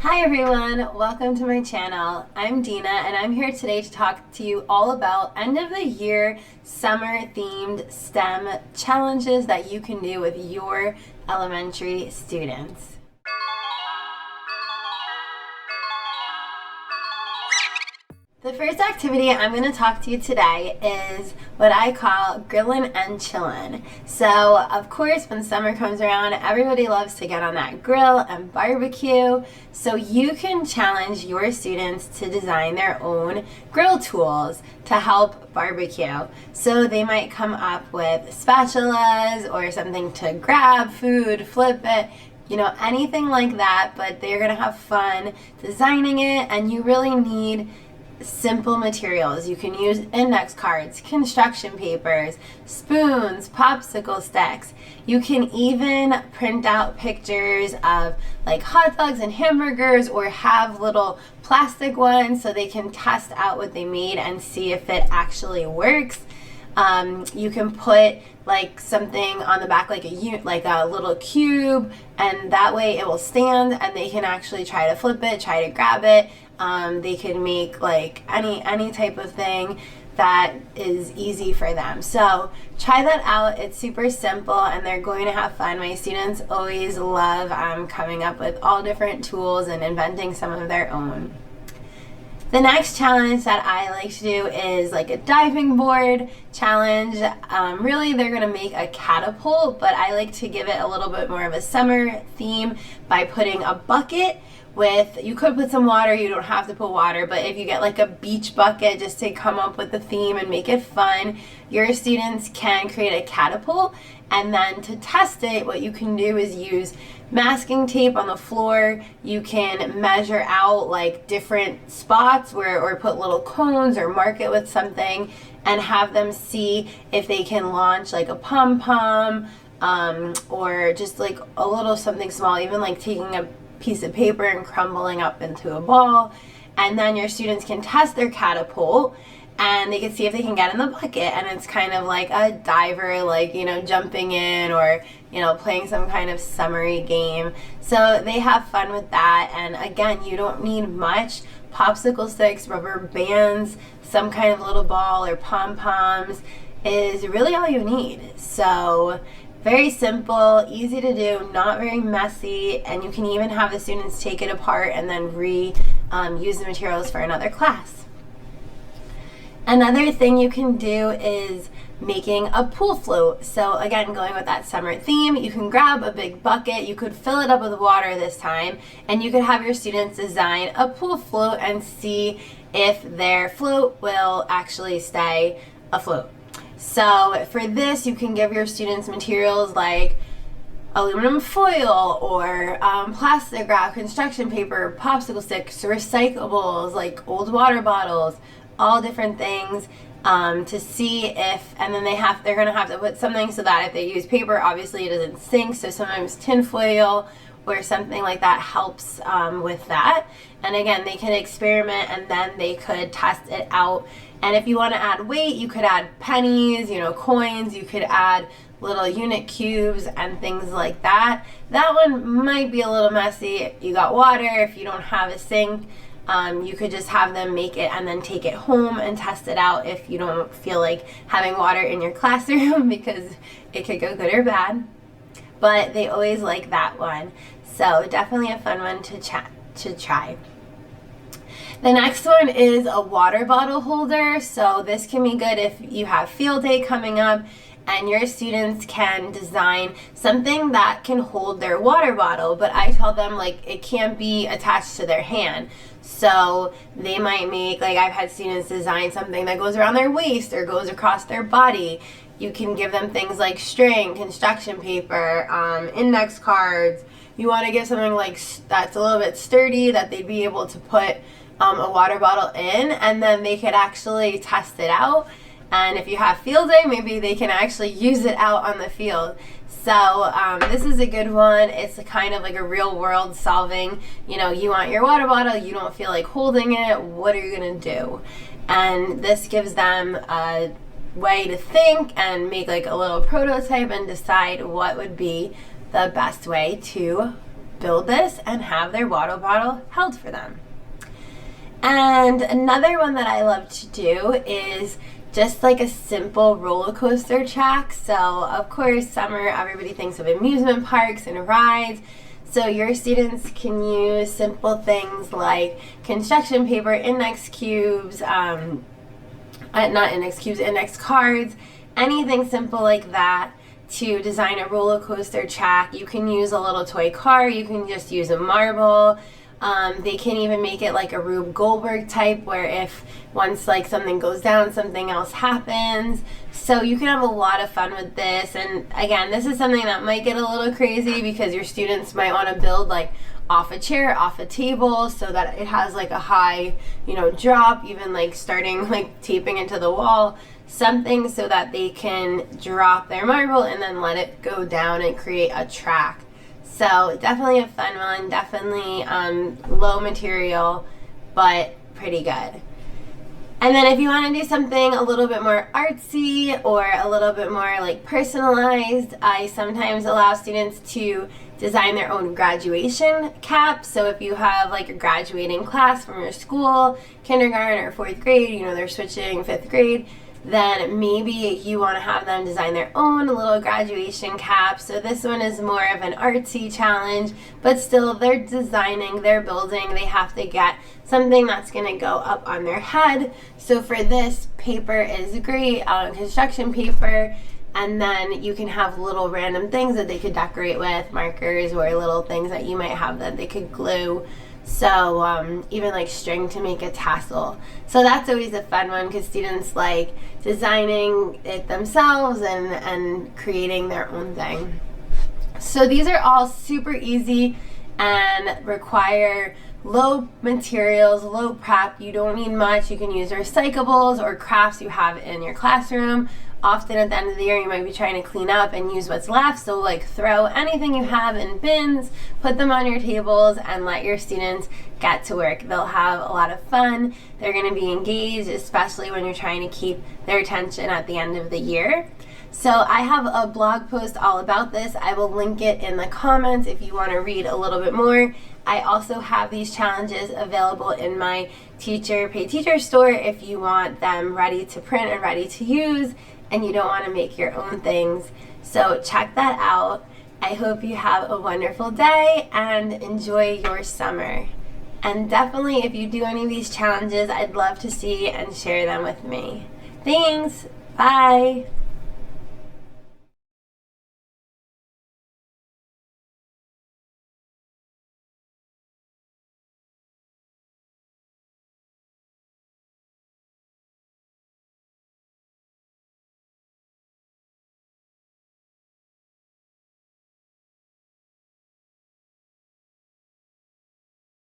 Hi everyone, welcome to my channel. I'm Dena and I'm here today to talk to you all about end of the year summer themed STEM challenges that you can do with your elementary students. The first activity I'm going to talk to you today is what I call grillin' and chillin'. So, of course, when summer comes around, everybody loves to get on that grill and barbecue. So you can challenge your students to design their own grill tools to help barbecue. So they might come up with spatulas or something to grab food, flip it, anything like that, but they're going to have fun designing it, and you really need simple materials. You can use index cards, construction papers, spoons, popsicle sticks. You can even print out pictures of like hot dogs and hamburgers, or have little plastic ones so they can test out what they made and see if it actually works. You can put like something on the back, like a little cube, and that way it will stand and they can actually try to flip it, try to grab it. They can make like any type of thing that is easy for them. So try that out. It's super simple and they're going to have fun. My students always love coming up with all different tools and inventing some of their own. The next challenge that I like to do is like a diving board challenge. Really, they're going to make a catapult, but I like to give it a little bit more of a summer theme by putting a bucket with, you could put some water, you don't have to put water, but if you get like a beach bucket just to come up with the theme and make it fun, your students can create a catapult. And then to test it, what you can do is use masking tape on the floor. You can measure out like different spots or put little cones or mark it with something and have them see if they can launch like a pom-pom or just like a little something small, even like taking a piece of paper and crumbling up into a ball. And then your students can test their catapult and they can see if they can get in the bucket, and it's kind of like a diver, like, jumping in or, playing some kind of summery game. So they have fun with that. And again, you don't need much. Popsicle sticks, rubber bands, some kind of little ball or pom-poms is really all you need. So very simple, easy to do, not very messy, and you can even have the students take it apart and then use the materials for another class. Another thing you can do is making a pool float. So again, going with that summer theme, you can grab a big bucket, you could fill it up with water this time, and you could have your students design a pool float and see if their float will actually stay afloat. So for this, you can give your students materials like aluminum foil or plastic wrap, construction paper, popsicle sticks, recyclables like old water bottles, all different things to see if, and then they're going to have to put something so that if they use paper, obviously it doesn't sink. So sometimes tin foil or something like that helps with that. And again, they can experiment and then they could test it out. And if you want to add weight, you could add pennies, coins, you could add little unit cubes and things like that. That one might be a little messy. If you got water, if you don't have a sink, you could just have them make it and then take it home and test it out if you don't feel like having water in your classroom because it could go good or bad. But they always like that one. So definitely a fun one to try. The next one is a water bottle holder. So this can be good if you have field day coming up and your students can design something that can hold their water bottle, but I tell them like it can't be attached to their hand. So they might make, like I've had students design something that goes around their waist or goes across their body. You can give them things like string, construction paper, index cards. You want to give something like that's a little bit sturdy that they'd be able to put a water bottle in, and then they could actually test it out. And if you have field day, maybe they can actually use it out on the field. So this is a good one. It's kind of like a real world solving. You want your water bottle, you don't feel like holding it, what are you gonna do? And this gives them a way to think and make like a little prototype and decide what would be the best way to build this and have their water bottle held for them. And another one that I love to do is just like a simple roller coaster track. So of course, summer, everybody thinks of amusement parks and rides. So your students can use simple things like construction paper, index cubes, index cards, anything simple like that to design a roller coaster track. You can use a little toy car, you can just use a marble. They can even make it like a Rube Goldberg type, where if once like something goes down, something else happens. So you can have a lot of fun with this. And again, this is something that might get a little crazy because your students might want to build like off a chair, off a table, so that it has like a high, drop, even like starting like taping into the wall, something so that they can drop their marble and then let it go down and create a track. So definitely a fun one, definitely low material, but pretty good. And then if you want to do something a little bit more artsy or a little bit more like personalized, I sometimes allow students to design their own graduation cap. So if you have like a graduating class from your school, kindergarten or 4th grade, they're switching 5th grade, then maybe you want to have them design their own little graduation cap. So this one is more of an artsy challenge, but still they're designing, they're building, they have to get something that's going to go up on their head. So for this, paper is great, construction paper, and then you can have little random things that they could decorate with, markers or little things that you might have that they could glue. So even like string to make a tassel. So that's always a fun one because students like designing it themselves and creating their own thing. So these are all super easy and require low materials, low prep. You don't need much. You can use recyclables or crafts you have in your classroom. Often at the end of the year, you might be trying to clean up and use what's left. So like throw anything you have in bins, put them on your tables, and let your students get to work. They'll have a lot of fun. They're going to be engaged, especially when you're trying to keep their attention at the end of the year. So I have a blog post all about this. I will link it in the comments if you want to read a little bit more. I also have these challenges available in my Pay Teacher store if you want them ready to print and ready to use and you don't want to make your own things. So check that out. I hope you have a wonderful day and enjoy your summer. And definitely if you do any of these challenges, I'd love to see and share them with me. Thanks. Bye.